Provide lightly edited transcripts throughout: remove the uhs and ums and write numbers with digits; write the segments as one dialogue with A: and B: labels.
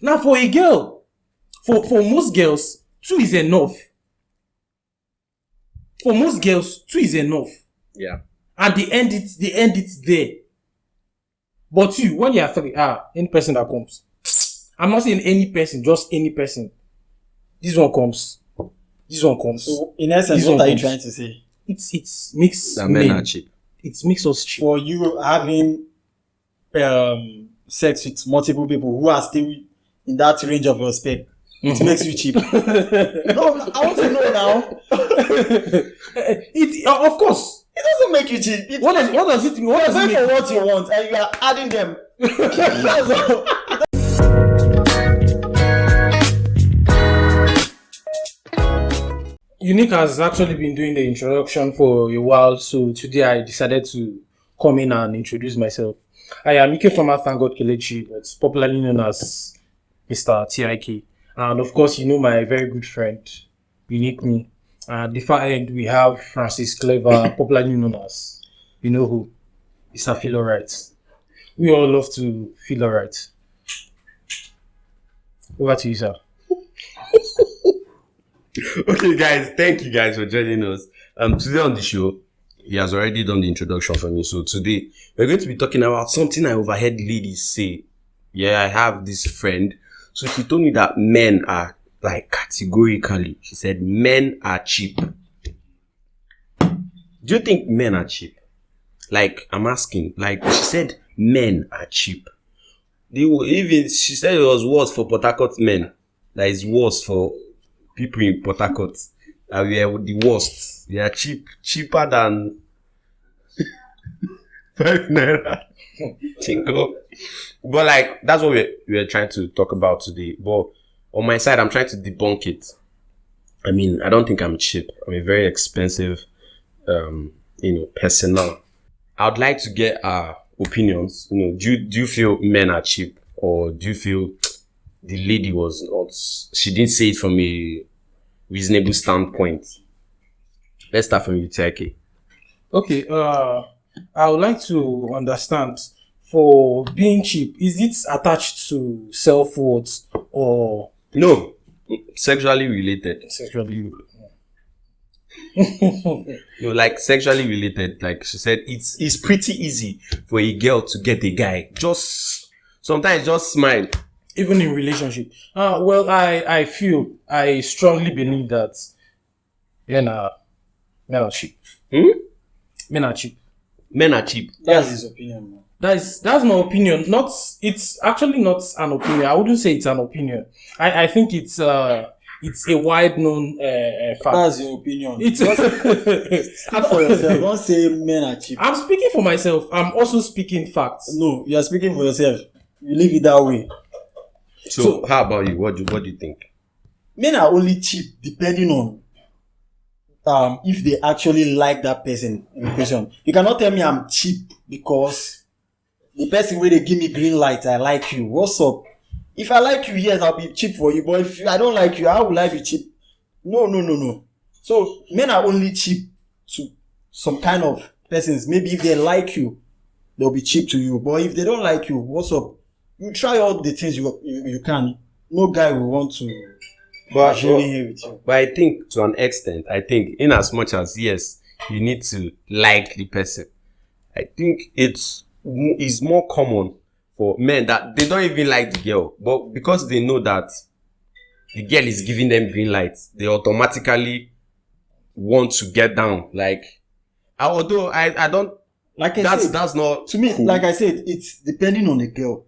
A: Now for a girl, for most girls, 2 is enough. For most girls, 2 is enough.
B: Yeah.
A: And they end it there. But you, when you are 3, any person that comes. I'm not saying any person, just any person. This one comes.
C: So, in essence, what are you trying to say?
A: It's makes
B: men are cheap.
A: It makes us cheap.
C: For you having sex with multiple people who are still in that range of your spec, it makes you cheap. No, I want to know now.
A: Of course.
C: It doesn't make you cheap.
A: What does it mean? What does it mean?
C: For what you want, and you are adding them. That's all.
A: Unique has actually been doing the introduction for a while, so today I decided to come in and introduce myself. I am Ike from Thank God Kelechi, but popularly known as Mr. TIK. And of course, you know my very good friend, Uniqueme. At the far end, we have Francis Clever, popularly known as, you know who, Mr. Feel Alright. We all love to feel alright. Over to you, sir.
B: Okay, guys, thank you guys for joining us. Today on the show, he has already done the introduction for me. So today, we're going to be talking about something I overheard ladies say. Yeah, I have this friend. So she told me that men are, like, categorically, she said, men are cheap. Do you think men are cheap? Like, I'm asking, like, she said, men are cheap. Even, she said it was worse for Port Harcourt men. That is worse for people in Port Harcourt. We are the worst. They are cheaper than 5 naira. Chinko. But like, that's what we're trying to talk about today. But on my side, I'm trying to debunk it. I mean, I don't think I'm cheap. I'm a very expensive, person now. I'd like to get our opinions. Do you feel men are cheap, or do you feel the lady was not? She didn't say it from a reasonable standpoint. Let's start from you, TIK.
A: Okay. I would like to understand, for being cheap, is it attached to self-worth or
B: no? Sexually related. No, like sexually related. Like she said, it's pretty easy for a girl to get a guy. Sometimes just smile.
A: Even in relationship. Well, I strongly believe that men are cheap. Men are cheap.
B: Men are cheap.
C: That's his opinion, man.
A: That's my opinion. It's actually not an opinion. I wouldn't say it's an opinion. I think it's a wide known fact.
C: That's your opinion.
A: Speak
C: for yourself. Don't say men are cheap.
A: I'm speaking for myself. I'm also speaking facts.
C: No, you are speaking for yourself. You leave it that way.
B: So how about you? What do you think?
C: Men are only cheap depending on if they actually like that person in question. You cannot tell me I'm cheap because the person where they give me green light, I like you. What's up? If I like you, yes, I'll be cheap for you. But if I don't like you, how will I be cheap? No. So men are only cheap to some kind of persons. Maybe if they like you, they'll be cheap to you. But if they don't like you, what's up? You try all the things you can. No guy will want to. But
B: I think to an extent, in as much as yes, you need to like the person. I think it's more common for men that they don't even like the girl, but because they know that the girl is giving them green light, they automatically want to get down. Like, although I don't like. That's not
C: to me. Cool. Like I said, it's depending on the girl.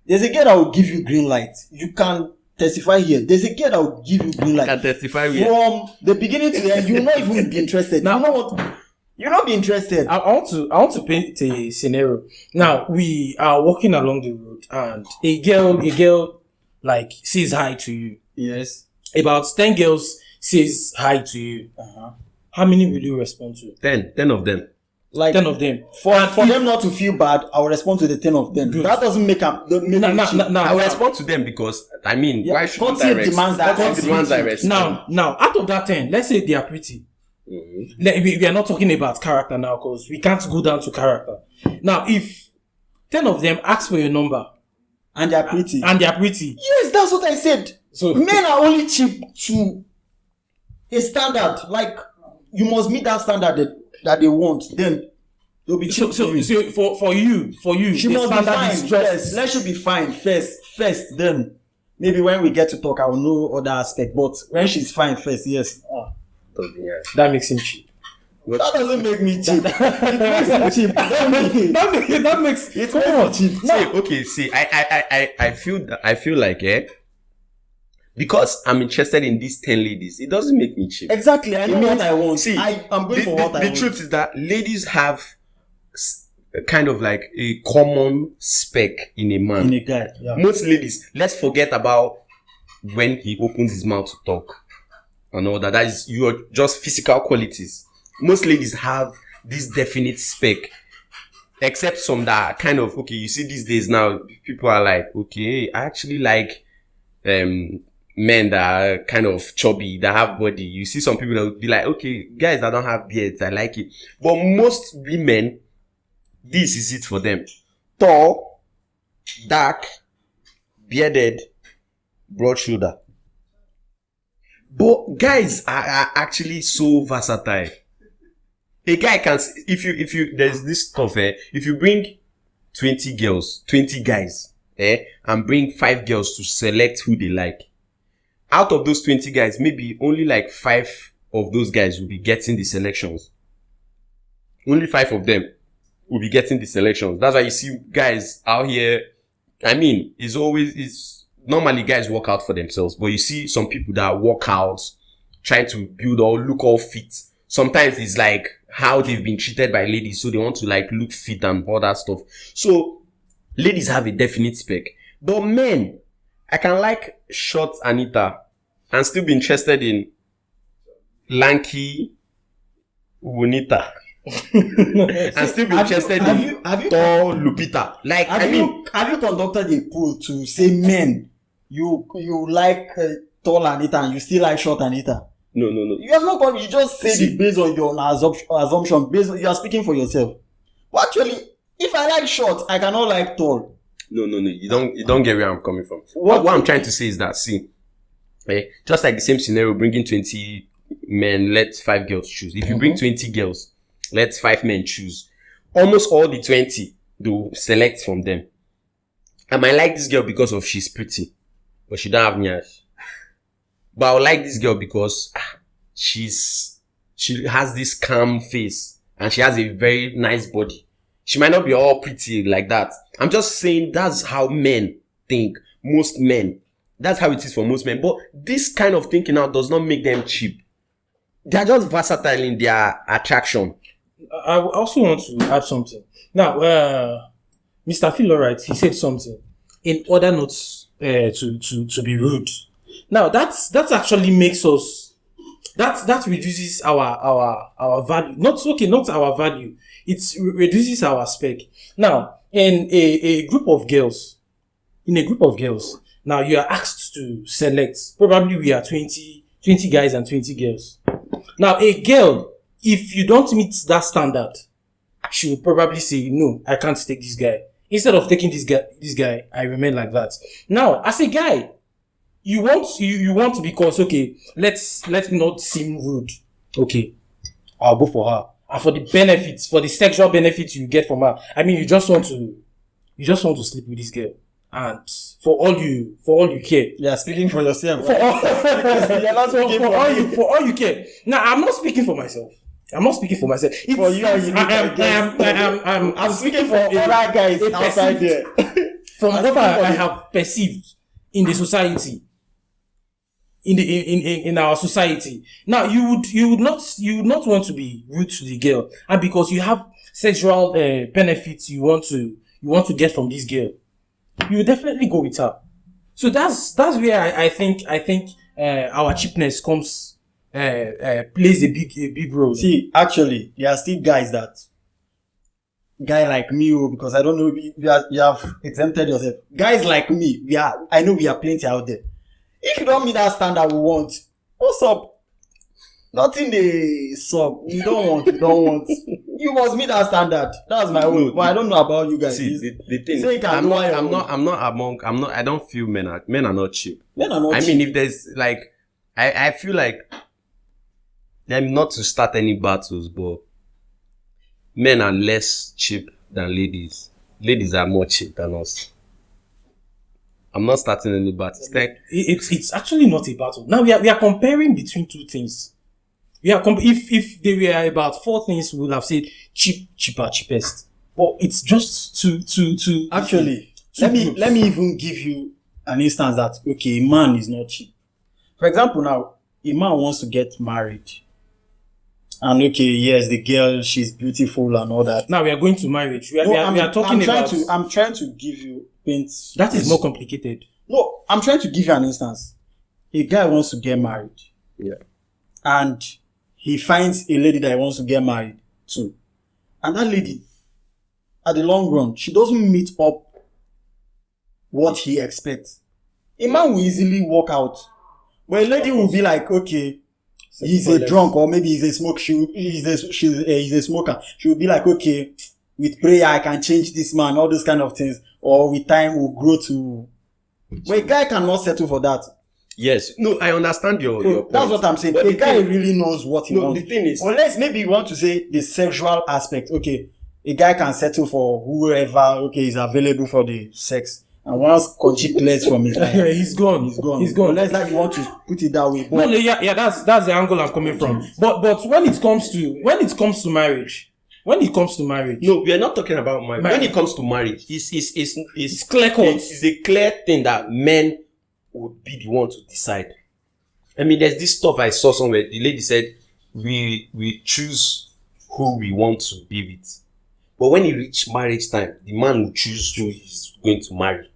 C: There's a girl that will give you green light. You can testify here. There's a girl that will give you green light.
B: Can testify here.
C: From the beginning to the end. You will not even be interested. Now, you know what? You'll not be interested.
A: I want to paint a scenario. Now, we are walking along the road and a girl like says hi to you.
C: Yes.
A: About 10 girls says hi to you.
C: Uh-huh.
A: How many will you respond to?
B: 10 of them.
A: Like 10 of them.
C: For them not to feel bad, I will respond to the 10 of them. Good. That doesn't make up.
B: I will respond to them because why should I
C: demands
B: that?
A: Now, out of that 10, let's say they are pretty. Mm-hmm. We are not talking about character now because we can't go down to character. Now, if 10 of them ask for your number,
C: And they are pretty.
A: and they are pretty.
C: Yes, that's what I said.
A: So
C: Men are only cheap to a standard. Like, you must meet that standard that they want. Then they'll be cheap.
A: so for you,
C: she
A: the
C: must be
A: standard
C: fine.
A: is just
C: Yes, let you be fine first. Then maybe when we get to talk, I will know other aspect. But when she's fine first, yes.
A: that makes him cheap.
C: That doesn't make me cheap. It makes me cheap.
A: that makes
C: It
A: come
C: makes
A: on.
C: me cheap.
B: See, I feel like, because I'm interested in these 10 ladies, it doesn't make me cheap.
C: Exactly. I know what I want.
B: See,
C: I'm going for what I want.
B: The truth is that ladies have kind of like a common spec in a man.
C: In a guy. Yeah.
B: Most ladies, let's forget about when he opens his mouth to talk and all that. That is your just physical qualities. Most ladies have this definite spec, except some that are kind of, okay, you see these days now, people are like, okay, I actually like men that are kind of chubby, that have body. You see some people that would be like, okay, guys that don't have beards, I like it. But most women, this is it for them. Tall, dark, bearded, broad shoulder. But guys are actually so versatile. A guy can, if you, there's this stuff, if you bring 20 guys, and bring 5 girls to select who they like. Out of those 20 guys, maybe only like 5 of those guys will be getting the selections. Only 5 of them will be getting the selections. That's why you see guys out here. I mean, it's normally guys work out for themselves, but you see some people that work out, trying to build or look all fit. Sometimes it's like how they've been treated by ladies, so they want to like look fit and all that stuff. So ladies have a definite spec, but men, I can like short Anita and still be interested in lanky Wunita. And still be interested in tall Lupita. Like,
C: have you conducted a poll to say men you like tall Anita and you still like short Anita?
B: No.
C: You have not gone. You just said it based on your assumption. You are speaking for yourself. But actually, if I like short, I cannot like tall.
B: No. You don't get where I'm coming from. What I'm trying to say is that, see, just like the same scenario, bringing 20 men, let 5 girls choose. If you bring 20 girls, let 5 men choose. Almost all the 20, they'll select from them. I might like this girl because of she's pretty, but she don't have nyash. But I would like this girl because she has this calm face and she has a very nice body. She might not be all pretty like that. I'm just saying that's how men think. Most men. That's how it is for most men. But this kind of thinking out does not make them cheap. They're just versatile in their attraction.
A: I also want to add something. Now, Mr. Phil, alright, he said something. In order not to be rude. Now, that actually makes us, that reduces our value. Not our value. It reduces our spec. Now, in a group of girls, now you are asked to select, probably we are 20 guys and 20 girls. Now, a girl, if you don't meet that standard, she will probably say, no, I can't take this guy. Instead of taking this guy, I remain like that. Now, as a guy, you want because, okay, let's not seem rude. Okay, I'll go for her. And for the benefits, for the sexual benefits you get from her, I mean, you just want to sleep with this girl. And for all you care.
C: You are speaking for yourself.
A: For all you care. Now, I'm not speaking for myself. I'm speaking for you, I'm speaking for
C: other guys outside there.
A: From what I have perceived in the society, in our society. Now, you would not want to be rude to the girl, and because you have sexual benefits you want to get from this girl, you will definitely go with her. So that's where I think our cheapness comes plays a big role.
C: See, actually, there are still guys like me, because I don't know, you have exempted yourself. Guys like me, I know we are plenty out there. If you don't meet that standard we want, what's up? Nothing they suck. We don't want. We don't want. You must meet that standard. That's my own. But I don't know about you guys.
B: See, the thing.
C: Say you can do your own.
B: I'm not among. I'm not. I don't feel men are not cheap.
C: Men are not
B: I
C: cheap.
B: mean, if there's like, I feel like, I'm not to start any battles, but men are less cheap than ladies. Ladies are more cheap than us. I'm not starting any battles.
A: It's actually not a battle. Now we are comparing between two things. If they were about four things, we would have said cheap, cheaper, cheapest. But it's just to
C: Actually, let me even give you an instance that okay, a man is not cheap. For example, now a man wants to get married, and okay, yes, the girl, she's beautiful and all that.
A: Now we are going to marriage. We are talking about.
C: I'm trying to give you paint.
A: That is more complicated.
C: No, I'm trying to give you an instance. A guy wants to get married.
B: Yeah.
C: And he finds a lady that he wants to get married to. And that lady, at the long run, she doesn't meet up what he expects. A man will easily walk out. But a lady will be like, okay, he's a drunk or maybe he's a smoker. He's a smoker. She will be like, okay, with prayer I can change this man, all those kind of things. Or with time we'll grow to. But a guy cannot settle for that.
B: Yes. No, I understand your point.
C: That's what I'm saying.
B: But
C: a guy really knows what he wants.
B: The thing is,
C: unless maybe you want to say the sexual aspect. Okay, a guy can settle for whoever, okay, is available for the sex. And once Koji clears from his life,
A: he's gone. He's gone.
C: Unless that you want to put it that way. But
A: No, that's the angle I'm coming from. But when it comes to marriage,
B: no, we are not talking about marriage. When it comes to marriage, it's
A: clear cut.
B: It's a clear thing that men would be the one to decide. I mean, there's this stuff I saw somewhere. The lady said, we choose who we want to be with. But when it reach marriage time, the man will choose who he's going to marry.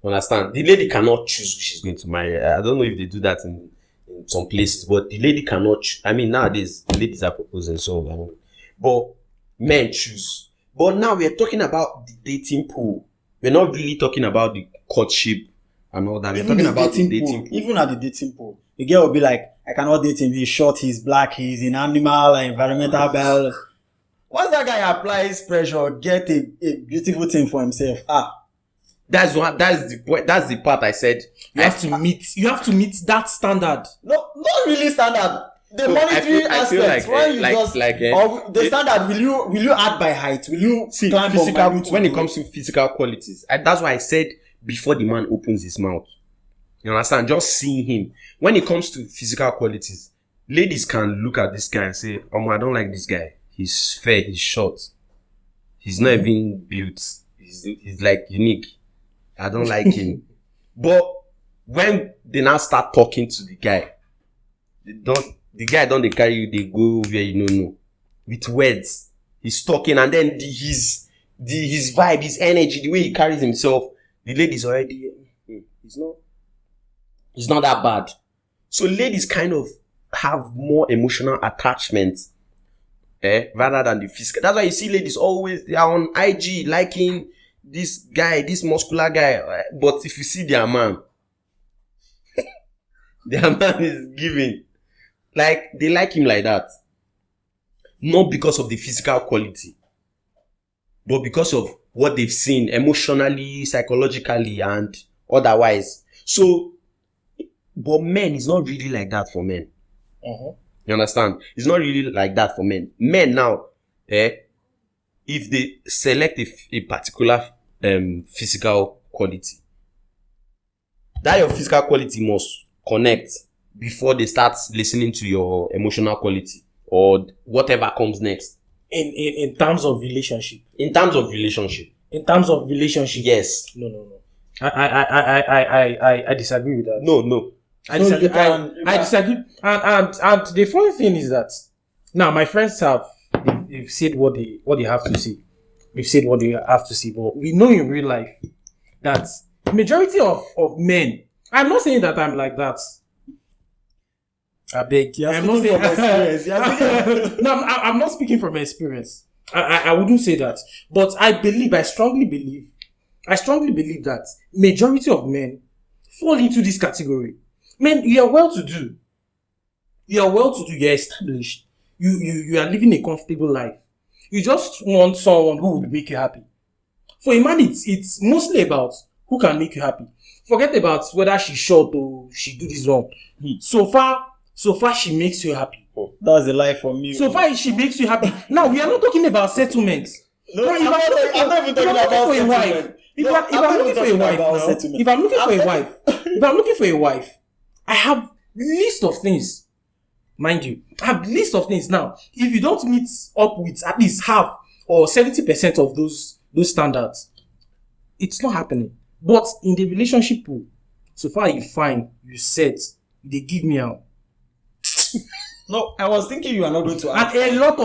B: Understand? The lady cannot choose who she's going to marry. I don't know if they do that in some places, but the lady cannot I mean, nowadays, the ladies are proposing, so, I mean, but men choose. But now we're talking about the dating pool. We're not really talking about the courtship and all that. We're talking about the dating pool.
C: Even at the dating pool, the girl will be like, I cannot date him. He's short, he's black, he's an animal, environmental biologist. Once that guy applies pressure, get a beautiful thing for himself.
B: That's the point. That's the part I said.
A: You have to meet that standard.
C: No, not really standard. The monetary aspect. Or the standard. Will you add by height? Will you climb
B: physical when it comes to physical qualities? That's why I said before the man opens his mouth. You understand? Just seeing him. When it comes to physical qualities, ladies can look at this guy and say, I don't like this guy. He's fair, he's short. He's not even built. He's like unique. I don't like him. But when they now start talking to the guy, the guy don't they carry you, they go where you don't know. With words. He's talking and then his vibe, his energy, the way he carries himself, the lady's already, he's not that bad. So ladies kind of have more emotional attachment rather than the physical. That's why you see ladies always, they are on IG liking this guy, this muscular guy. But if you see their man, their man is giving. Like, they like him like that. Not because of the physical quality, but because of what they've seen emotionally, psychologically, and otherwise. So, but men is not really like that for men.
C: Uh-huh.
B: You understand? It's not really like that for men. Men now, if they select a particular physical quality, that your physical quality must connect before they start listening to your emotional quality or whatever comes next.
A: In terms of relationship.
B: In terms of relationship.
A: Yes. No. I disagree with that.
B: No.
A: I disagree. And the funny thing is that now my friends they've said what they have to say. We've said what they have to say, but we know in real life that majority of men, I'm not saying that I'm like that. I beg. I'm not saying no, I'm not speaking from experience. I wouldn't say that. But I strongly believe that majority of men fall into this category. Men, you are well to do. You are well-to-do. You're established. You are living a comfortable life. You just want someone who will make you happy. For a man, it's mostly about who can make you happy. Forget about whether she's short or she do this wrong. So far she makes you happy.
C: That's the life for me.
A: So far she makes you happy. Now we are not talking about settlements.
C: No, I'm not even talking about settlement.
A: If I'm looking for a wife, I have list of things. Mind you, I have list of things. Now, if you don't meet up with at least half or 70% of those standards, it's not happening. But in the relationship, so far you find, you set, they give me out.
C: No, I was thinking you are not going to
A: ask. And a lot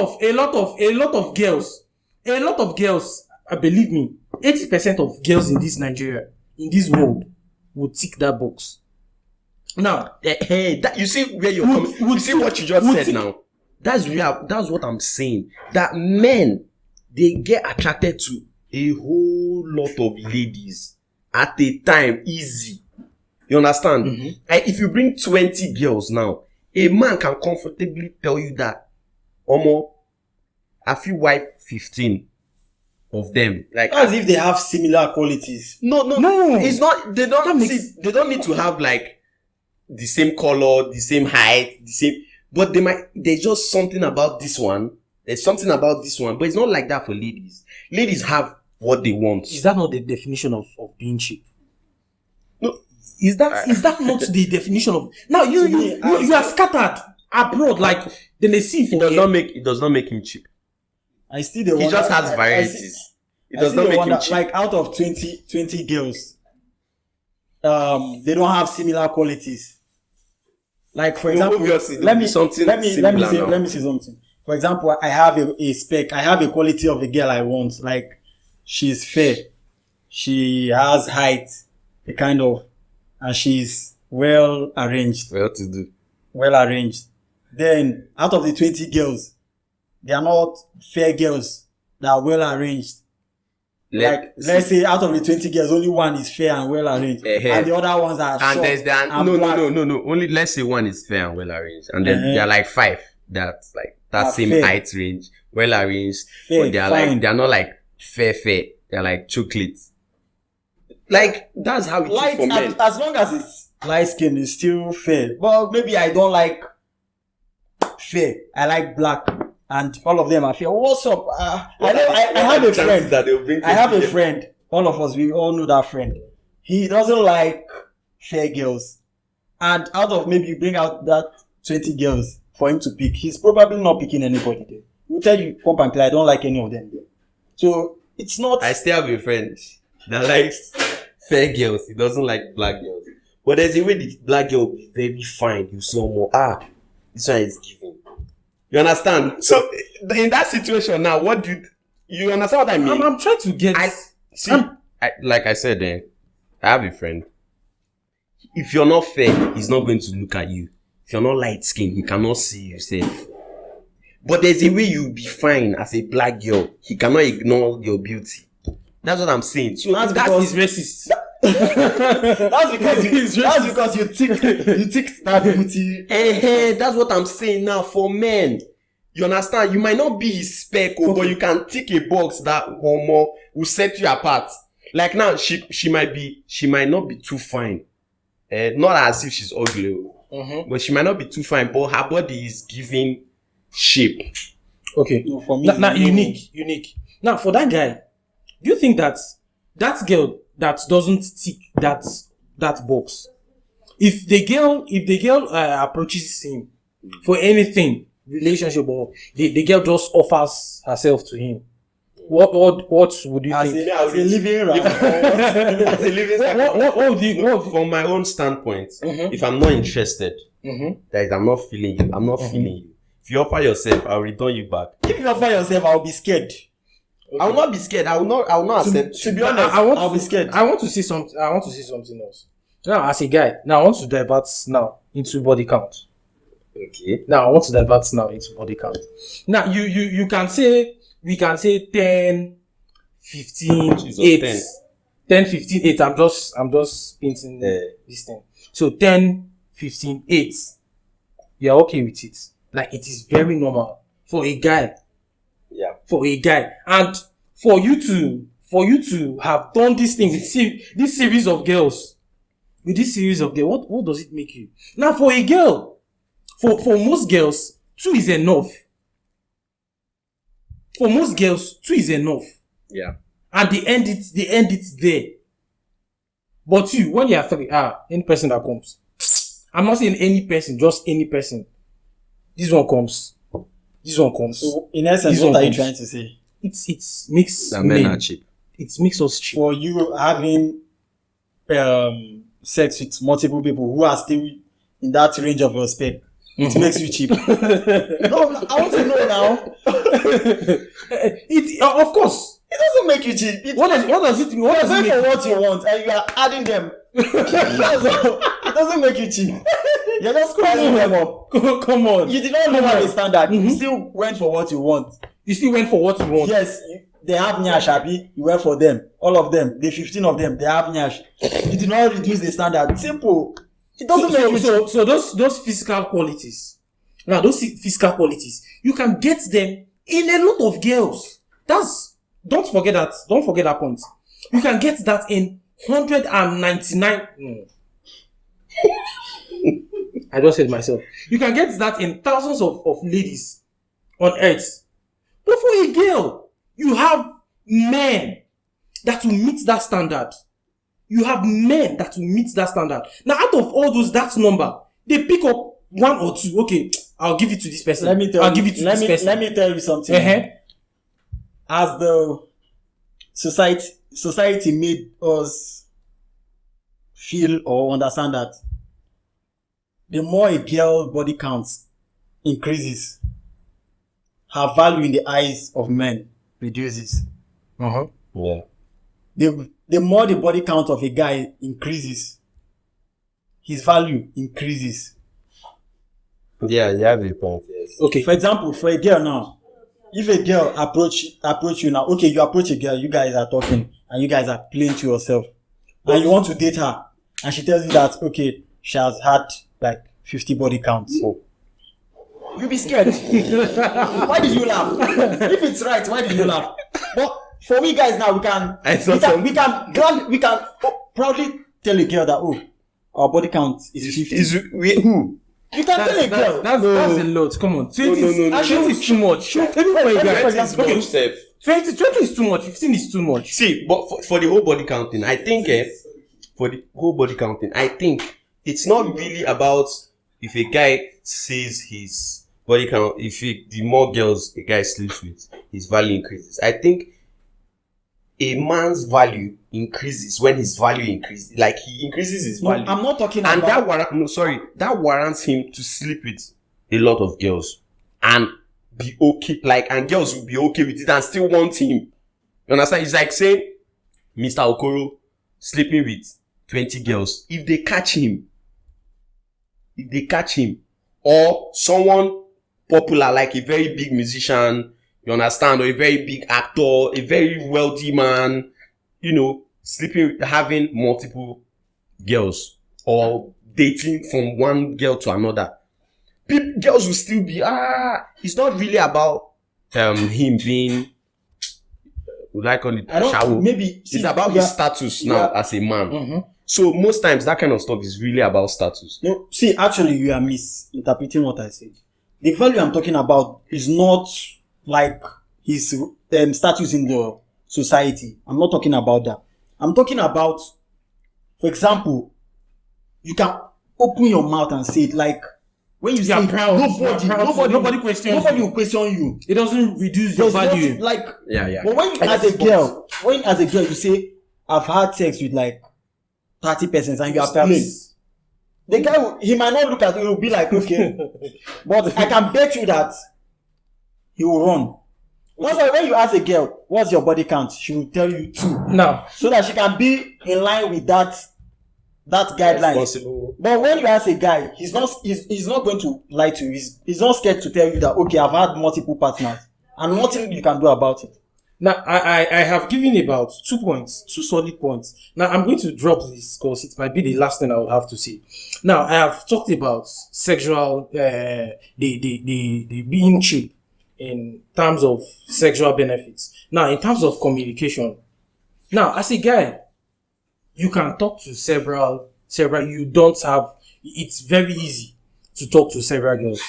A: of girls, believe me, 80% of girls in this Nigeria, in this world, would tick that box. Now,
B: that you see where you're coming. You see what you just said now. That's what I'm saying. That men, they get attracted to a whole lot of ladies at a time, easy. You understand?
A: Mm-hmm.
B: If you bring 20 girls now, a man can comfortably tell you that, Omo, I feel wipe 15 of them. Like,
C: as if they have similar qualities.
B: No. It's not. They don't need to have like the same color, the same height, the same. But there's just something about this one. There's something about this one, but it's not like that for ladies. Ladies have what they want.
A: Is that not the definition of being cheap?
B: No.
A: Is that not the definition of? Now you are scattered abroad, like then they see.
B: It does not make him cheap.
C: I still
B: He just has varieties. It does not make him cheap.
C: Like out of 20 girls, they don't have similar qualities. Like for example, let me say something. For example, I have a spec. I have a quality of the girl I want. Like she's fair, she has height, and she's well arranged. Well arranged. Then out of the 20 girls, they are not fair girls that are well arranged. Let's say out of the 20 girls, only one is fair and well arranged, and the other ones are short.
B: No. Only let's say one is fair and well arranged, and then there are like 5 that's like that same fair. Height range, well arranged, but they are not like fair. They're like chocolates. Like that's how it is for men.
C: As long as it's light skin, it's still fair. Well, maybe I don't like fair. I like black. And all of them are fair. What's up? I have a friend. I have a friend. All of us, we all know that friend. He doesn't like fair girls. And out of maybe you bring out that 20 girls for him to pick, he's probably not picking anybody there. He'll tell you, pump and play, I don't like any of them there. So it's not.
B: I still have a friend that likes fair girls. He doesn't like black girls. But there's a way the black girl will be very fine. You saw more. This one is giving. You understand? So in that situation now, what do you understand what I mean?
A: I'm trying to get.
B: Like I said, I have a friend. If you're not fair, he's not going to look at you. If you're not light skinned, he cannot see yourself. But there's a way you'll be fine as a black girl. He cannot ignore your beauty. That's what I'm saying. So
A: that's racist.
C: That's because you ticked that beauty.
B: That's what I'm saying now for men. You understand? You might not be his spec, but you can tick a box that homo will set you apart. Like now, she might not be too fine. Not as if she's ugly, but she might not be too fine. But her body is giving shape.
A: Okay. No, for me, now unique. Now for that guy, do you think that girl that doesn't tick that box, if the girl approaches him for anything, relationship, or the girl just offers herself to him, what would you think?
C: As a living
B: what from my own standpoint, if I'm not interested, that is, I'm not feeling you. If you offer yourself, I'll return you back.
C: If you offer yourself, I'll be scared.
B: Okay. I will not be scared. I will not accept.
C: To be honest, I'll be scared.
A: I want to see something else. Now, as a guy, I want to divert now into body count.
B: Okay.
A: Now, I want to divert now into body count. Now, you can say, we can say 10, 15, 8. 10, 15, 8. I'm just painting this thing. So 10, 15, 8. you are okay with it. Like it is very normal for a guy.
B: Yeah.
A: For a guy. And for you to have done this thing with this series of girls. With this series of girls, what does it make you? Now for a girl, for most girls, 2 is enough. For most girls, 2 is enough.
B: Yeah.
A: And they end it there. But you, when you are 3, any person that comes. I'm not saying any person, just any person. This one comes.
C: So, in essence, what are you trying to say?
A: It makes
B: The men are cheap.
A: It makes us cheap.
C: For you having sex with multiple people who are still in that range of your spec, it makes you cheap. No, I want to know now.
A: Of course.
C: It doesn't make you cheap.
A: What does it mean? What does it
C: Pay
A: mean?
C: for what you want and you are adding them. It doesn't make you cheap. You're just calling them up.
A: Come on.
C: You did not know what the standard. You still went for what you want.
A: You still went for what you want.
C: Yes, they have nyash, Abi. You went for them. All of them. The 15 of them, they have nyash. You did not reduce the standard. Simple. It doesn't make you cheap.
A: So those physical qualities. Now those physical qualities, you can get them in a lot of girls. Don't forget that point. You can get that in 199. I just said myself. You can get that in thousands of ladies on earth. But for a girl, you have men that will meet that standard. Now, out of all those, that number, they pick up 1 or 2. Okay, I'll give it to this person. Let me tell you
C: something. As the society made us feel or understand that the more a girl body count increases, her value in the eyes of men reduces.
B: Yeah.
C: The more the body count of a guy increases, his value increases.
B: Yeah, you have a point. Yes.
C: Okay, for example, for a girl now, if a girl approach you now, okay, you approach a girl, you guys are talking and you guys are playing to yourself, and you want to date her, and she tells you that okay, she has had like 50 body counts.
B: Oh.
C: You'll be scared. Why did you laugh? If it's right, why did you laugh? But for we guys now, we can proudly tell a girl that our body count is 50.
B: Who?
C: You can tell a girl.
A: That's a lot. Come on. 20 is too much. Even for a guy. 20 is too much. 15 is too much.
B: See, but for the whole body counting, I think it's not really about if a guy says his body count, the more girls a guy sleeps with, his value increases. I think a man's value increases when his value increases. Like he increases his value.
C: I'm not talking
B: and
C: about...
B: that warrants him to sleep with a lot of girls and be okay. Like, and girls will be okay with it and still want him. You understand? It's like saying Mr. Okoro sleeping with 20 girls. If they catch him, or someone popular like a very big musician, you understand, or a very big actor, a very wealthy man, sleeping, having multiple girls or dating from one girl to another, girls will still be, it's not really about him being, would I call it shawo?
C: Maybe
B: it's about his status now as a man. Mm-hmm. So most times that kind of stuff is really about status.
C: No, see, actually you are misinterpreting what I said. The value I'm talking about is not like his status in the society. I'm not talking about that. I'm talking about, for example, you can open your mouth and say it, like when you say nobody will question you.
A: It doesn't reduce your value.
C: But when as a girl you say, I've had sex with like 30 persons and you are playing, the guy he might not look at you, he will be like, okay, but I can bet you that he will run. That's why when you ask a girl, what's your body count? She will tell you 2.
A: Now,
C: so that she can be in line with that guideline. But when you ask a guy, he's not going to lie to you. He's not scared to tell you that, okay, I've had multiple partners and nothing you can do about it.
A: Now, I have given about 2 points, 2 solid points. Now, I'm going to drop this because it might be the last thing I will have to say. Now, I have talked about sexual, the being cheap in terms of sexual benefits. Now, in terms of communication, now, as a guy, you can talk to several, you don't have, it's very easy to talk to several girls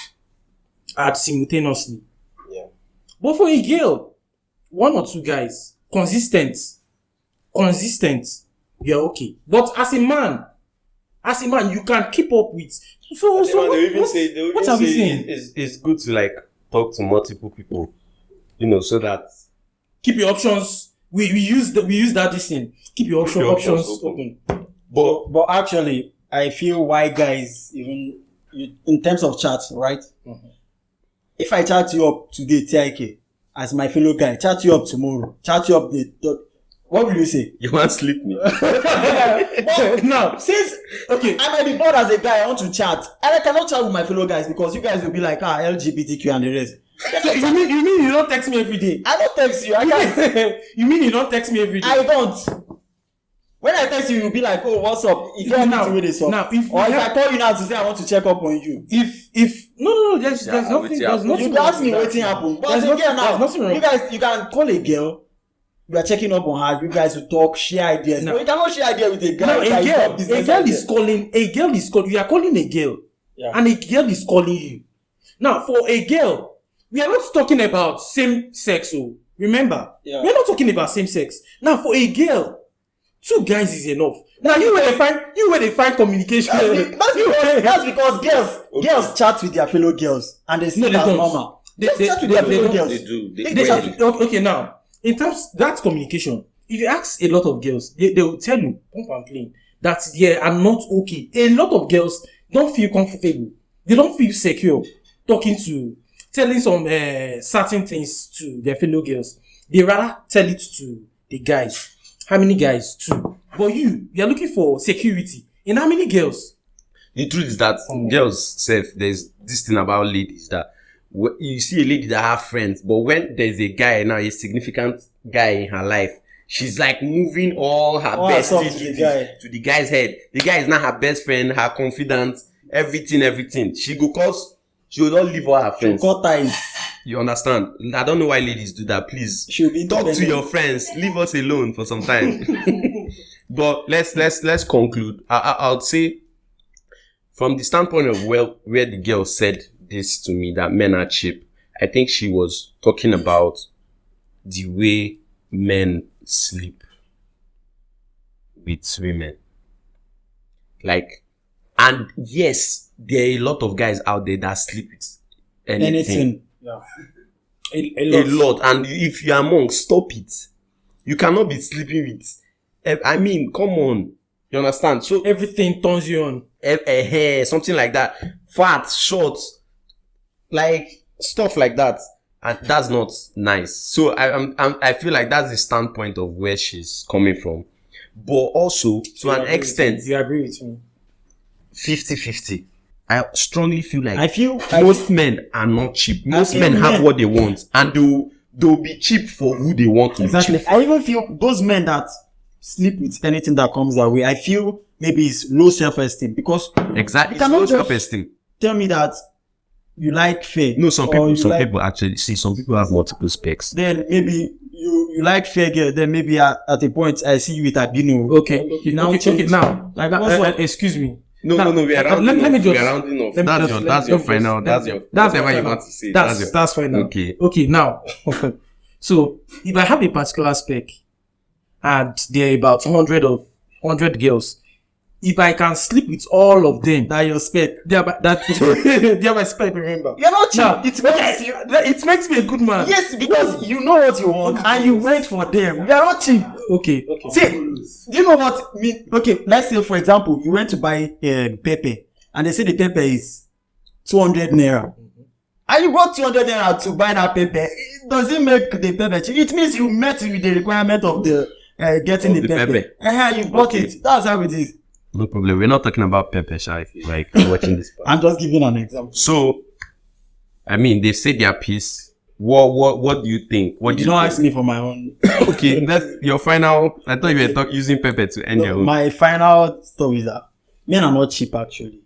A: at simultaneously.
B: Yeah.
A: But for a girl, 1 or 2 guys, consistent, you're okay. But as a man, you can keep up with. So what are we saying?
B: It's good to like talk to multiple people, so that
A: Keep your options. We use that this thing. Keep your options open.
C: But actually, I feel why guys, even in terms of chat, right?
A: Mm-hmm.
C: If I chat you up today, TIK, as my fellow guy, chat you up tomorrow, chat you up what will you say?
B: you want to sleep me.
C: Now, since I might be bored as a guy, I want to chat, and I cannot chat with my fellow guys because you guys will be like, LGBTQ and the rest.
A: So you mean you don't text me every day?
C: I don't text you. I can't.
A: You mean you don't text me every day?
C: I don't. When I text you, you'll be like, "Oh, what's up?" If you
A: Now,
C: want to this up,
A: now, if
C: I call you now to say I want to check up on you,
A: if no, there's nothing. There's nothing.
C: you ask me waiting happen. But as a girl now,
A: nothing wrong.
C: you guys, you can call a girl. You are checking up on her. You guys will talk, share ideas.
A: No.
C: But you cannot share ideas with a guy.
A: No, a girl is calling. You are calling a girl, and a girl is calling you. Now, for a girl, we are not talking about same sex. So remember, we are not talking about same sex. Now, for a girl, 2 guys is enough. Now, you where they find communication.
C: That's because girls chat with their fellow girls, and they see
A: No,
C: it
A: they
C: as
A: don't.
C: normal. They chat with their fellow girls.
B: They do.
A: They chat. Okay, now in terms that's communication. If you ask a lot of girls, they will tell you, pump and clean, that they are not okay. A lot of girls don't feel comfortable. They don't feel secure telling some certain things to their fellow girls. They rather tell it to the guys. How many guys? 2. But you are looking for security. In how many girls?
B: The truth is that girls there's this thing about ladies that you see a lady that have friends, but when there's a guy now, a significant guy in her life, she's like moving all her best to the guy's head. The guy is not her best friend, her confidant, everything. She will not leave all her friends.
C: Cut ties.
B: You understand? I don't know why ladies do that. Please
C: Be
B: talk to your friends. Leave us alone for some time. But let's conclude. I would say, from the standpoint of where the girl said this to me, that men are cheap, I think she was talking about the way men sleep with women. Like, and yes, there are a lot of guys out there that sleep with anything.
C: Yeah.
B: A lot. And if you are among, stop it. You cannot be sleeping with, I mean, come on. You understand? So
A: Everything turns you on.
B: something like that. Fat, short, like stuff like that. And that's not nice. So I feel like that's the standpoint of where she's coming from. But also, to an extent,
A: You agree with me?
B: 50-50. I strongly feel like
C: I
B: most men are not cheap. Most men have what they want, and they'll be cheap for who they want to
C: exactly.
B: be cheap.
C: I even feel those men that sleep with anything that comes their way, I feel maybe it's low self-esteem, because
B: Exactly.
C: you cannot
B: It's low
C: just
B: self-esteem.
C: tell me that you like fair.
B: No, some
C: or
B: people actually see. Some people have multiple specs.
C: then maybe you like fair girl, then maybe at a point I see you with albino.
A: Okay. Now,
C: Like, what's up?
A: excuse me.
B: No, we are rounding
A: let me
B: off.
A: just-
B: We are rounding off.
A: let me
B: That's your final. That's whatever you want to say.
A: That's fine now.
B: Okay.
A: Now, so if I have a particular spec and there are about 100 girls, if I can sleep with all of them,
C: That your spec.
A: they are my spec. Remember,
C: You're not cheap.
A: Now,
C: It
A: makes me a good man.
C: yes, because you know what you want and you wait for them. You're not cheap.
A: Okay.
C: See, do you know what mean? Okay, let's say for example, you went to buy pepper, and they say the pepper is 200 naira, and you bought 200 naira to buy that pepper. Does it make the pepper cheap? It means you met with the requirement of the getting
B: Of
C: the
B: the
C: pepper.
B: pepper.
C: You bought
B: Okay.
C: it. That's how it is.
B: No problem. We're not talking about pepper, Sha, if you like watching this part.
C: I'm just giving an example.
B: So, I mean, they've said their piece. What do you think? What do
C: You
B: you
C: don't
B: think?
C: ask me for my own.
B: Okay, that's your final. I thought you were using Pepe to end your own.
C: My final story is that men are not cheap actually.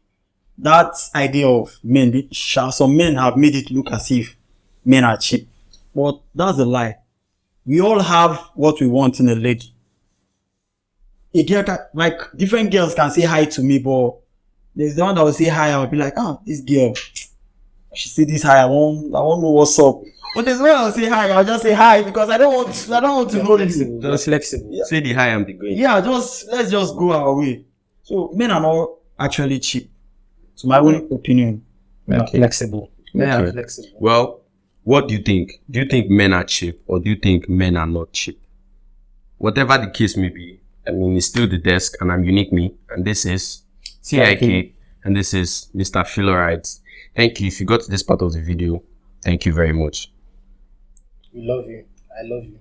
C: That idea of men, some men have made it look as if men are cheap. But that's a lie. We all have what we want in a lady. A girl like different girls can say hi to me, but there's the one that will say hi, I'll be like, this girl, she say this hi, I won't know what's up. But there's one I'll say hi, I'll just say hi because I don't want to know this.
A: Just flexible.
C: Yeah.
B: Say the hi and be going.
C: Yeah, let's just go our way. So men are not actually cheap. To my own opinion.
A: Men are flexible. Men are
B: Okay.
A: flexible.
B: Well, what do you think? Do you think men are cheap or do you think men are not cheap? Whatever the case may be, I mean, it's still the desk and I'm Uniqueme and this is TIK and this is Mr. Philorides. Thank you. If you got to this part of the video, thank you very much.
A: We love you. I love you.